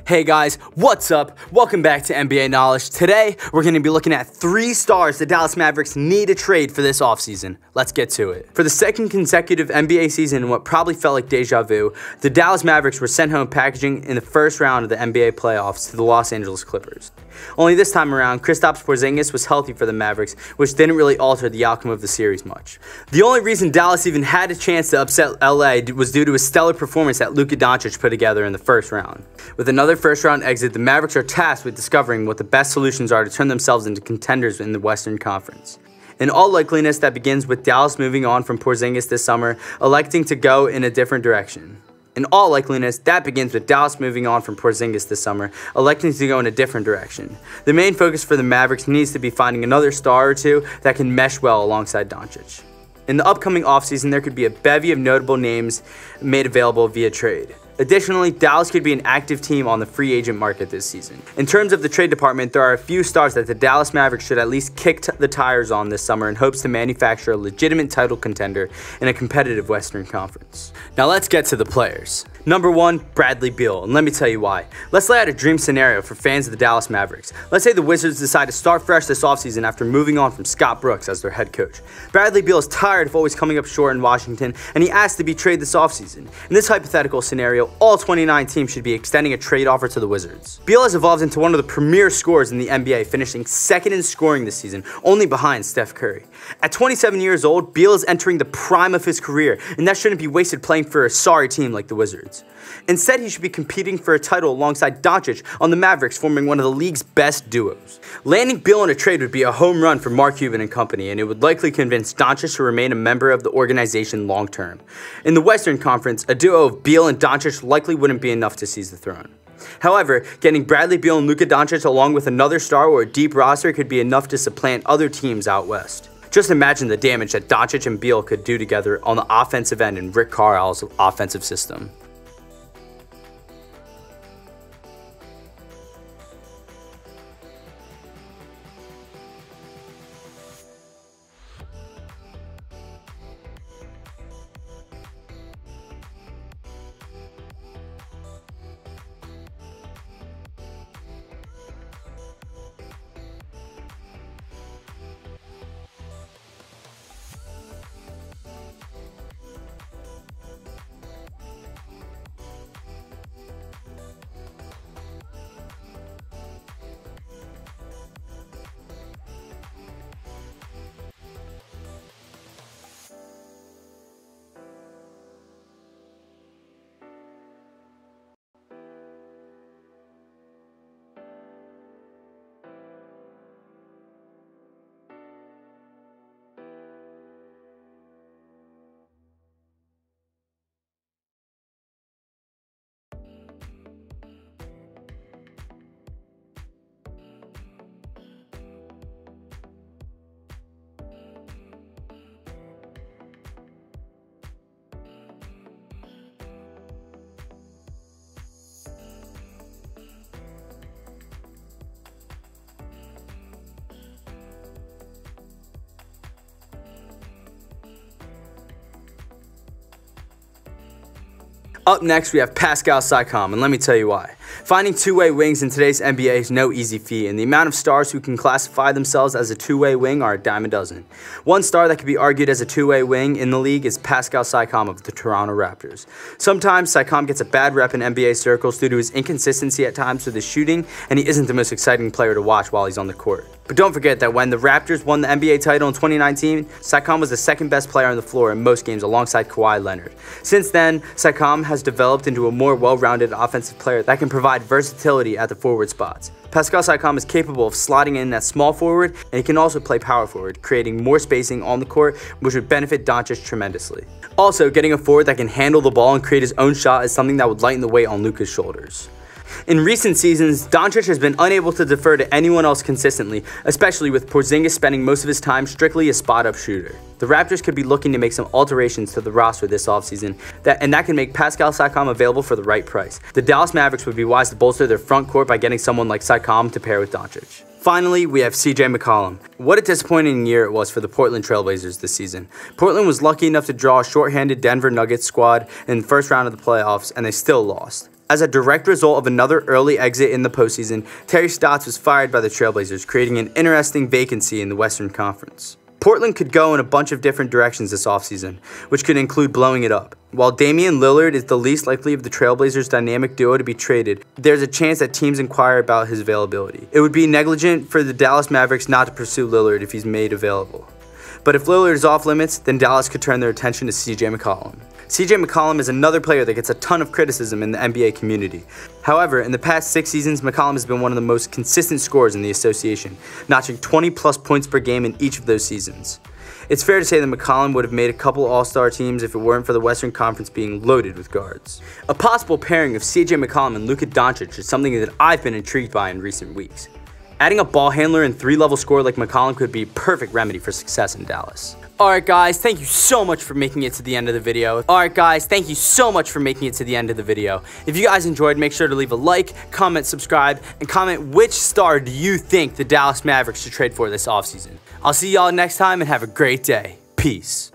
Hey guys, what's up? Welcome back to NBA Knowledge. Today, we're going to be looking at 3 stars the Dallas Mavericks need to trade for this offseason. Let's get to it. For the second consecutive NBA season in what probably felt like deja vu, the Dallas Mavericks were sent home packaging in the first round of the NBA playoffs to the Los Angeles Clippers. Only this time around, Kristaps Porzingis was healthy for the Mavericks, which didn't really alter the outcome of the series much. The only reason Dallas even had a chance to upset LA was due to a stellar performance that Luka Doncic put together in the first round. With another first-round exit, the Mavericks are tasked with discovering what the best solutions are to turn themselves into contenders in the Western Conference. In all likeliness, that begins with Dallas moving on from Porzingis this summer, electing to go in a different direction. In all likeliness, that begins with Dallas moving on from Porzingis this summer, electing to go in a different direction. The main focus for the Mavericks needs to be finding another star or two that can mesh well alongside Doncic. In the upcoming offseason, there could be a bevy of notable names made available via trade. Additionally, Dallas could be an active team on the free agent market this season. In terms of the trade department, there are a few stars that the Dallas Mavericks should at least kick the tires on this summer in hopes to manufacture a legitimate title contender in a competitive Western Conference. Now let's get to the players. Number 1, Bradley Beal, and let me tell you why. Let's lay out a dream scenario for fans of the Dallas Mavericks. Let's say the Wizards decide to start fresh this offseason after moving on from Scott Brooks as their head coach. Bradley Beal is tired of always coming up short in Washington, and he asked to be traded this offseason. In this hypothetical scenario, all 29 teams should be extending a trade offer to the Wizards. Beal has evolved into one of the premier scorers in the NBA, finishing second in scoring this season, only behind Steph Curry. At 27 years old, Beal is entering the prime of his career, and that shouldn't be wasted playing for a sorry team like the Wizards. Instead, he should be competing for a title alongside Doncic on the Mavericks, forming one of the league's best duos. Landing Beal in a trade would be a home run for Mark Cuban and company, and it would likely convince Doncic to remain a member of the organization long term. In the Western Conference, a duo of Beal and Doncic likely wouldn't be enough to seize the throne. However, getting Bradley Beal and Luka Doncic along with another star or a deep roster could be enough to supplant other teams out west. Just imagine the damage that Doncic and Beal could do together on the offensive end in Rick Carlisle's offensive system. Up next, we have Pascal Siakam, and let me tell you why. Finding two-way wings in today's NBA is no easy feat, and the amount of stars who can classify themselves as a two-way wing are a dime a dozen. One star that could be argued as a two-way wing in the league is Pascal Siakam of the Toronto Raptors. Sometimes Siakam gets a bad rep in NBA circles due to his inconsistency at times with his shooting, and he isn't the most exciting player to watch while he's on the court. But don't forget that when the Raptors won the NBA title in 2019, Siakam was the second best player on the floor in most games alongside Kawhi Leonard. Since then, Siakam has developed into a more well-rounded offensive player that can provide versatility at the forward spots. Pascal Siakam is capable of slotting in at small forward, and he can also play power forward, creating more spacing on the court, which would benefit Doncic tremendously. Also, getting a forward that can handle the ball and create his own shot is something that would lighten the weight on Luka's shoulders. In recent seasons, Doncic has been unable to defer to anyone else consistently, especially with Porzingis spending most of his time strictly a spot-up shooter. The Raptors could be looking to make some alterations to the roster this offseason, and that can make Pascal Siakam available for the right price. The Dallas Mavericks would be wise to bolster their front court by getting someone like Siakam to pair with Doncic. Finally, we have CJ McCollum. What a disappointing year it was for the Portland Trail Blazers this season. Portland was lucky enough to draw a shorthanded Denver Nuggets squad in the first round of the playoffs, and they still lost. As a direct result of another early exit in the postseason, Terry Stotts was fired by the Trailblazers, creating an interesting vacancy in the Western Conference. Portland could go in a bunch of different directions this offseason, which could include blowing it up. While Damian Lillard is the least likely of the Trailblazers' dynamic duo to be traded, there's a chance that teams inquire about his availability. It would be negligent for the Dallas Mavericks not to pursue Lillard if he's made available. But if Lillard is off limits, then Dallas could turn their attention to CJ McCollum. CJ McCollum is another player that gets a ton of criticism in the NBA community. However, in the past 6 seasons, McCollum has been one of the most consistent scorers in the association, notching 20+ points per game in each of those seasons. It's fair to say that McCollum would have made a couple All-Star teams if it weren't for the Western Conference being loaded with guards. A possible pairing of CJ McCollum and Luka Doncic is something that I've been intrigued by in recent weeks. Adding a ball handler and 3-level scorer like McCollum could be a perfect remedy for success in Dallas. Alright guys, thank you so much for making it to the end of the video. If you guys enjoyed, make sure to leave a like, comment, subscribe, and comment which star do you think the Dallas Mavericks should trade for this offseason. I'll see y'all next time and have a great day. Peace.